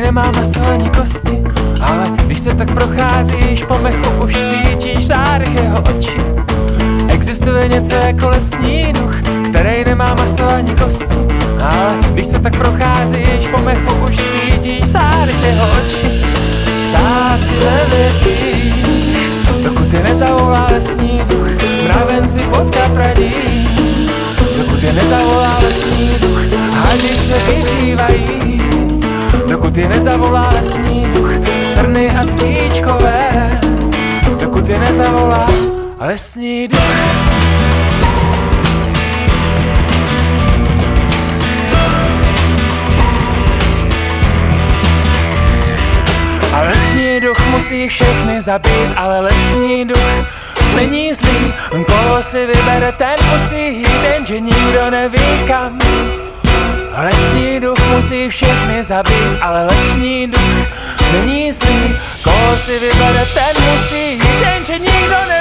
nemá maso ani kosti, ale když se tak procházíš po mechu, už cítíš v zádech jeho oči. Existuje něco jako lesní duch, který nemá maso ani kosti, ale když se tak procházíš po mechu, už cítíš v zádech jeho oči. Ptáci ve větvích, dokud je nezavolá lesní duch, mravenci pod kapradí, dokud je nezavolá lesní duch, hadi se vyhřívají, dokud je nezavolá lesní duch, srny a síčkové, dokud je nezavolá lesní duch. A lesní duch musí všechny zabít, ale lesní duch není zlý. Koho si vybere, ten musí jít, jenže nikdo neví kam. Lesní duch musí všechny zabít, ale lesní duch není zlý. Koho si vybere, ten musí jít, jenže nikdo neví.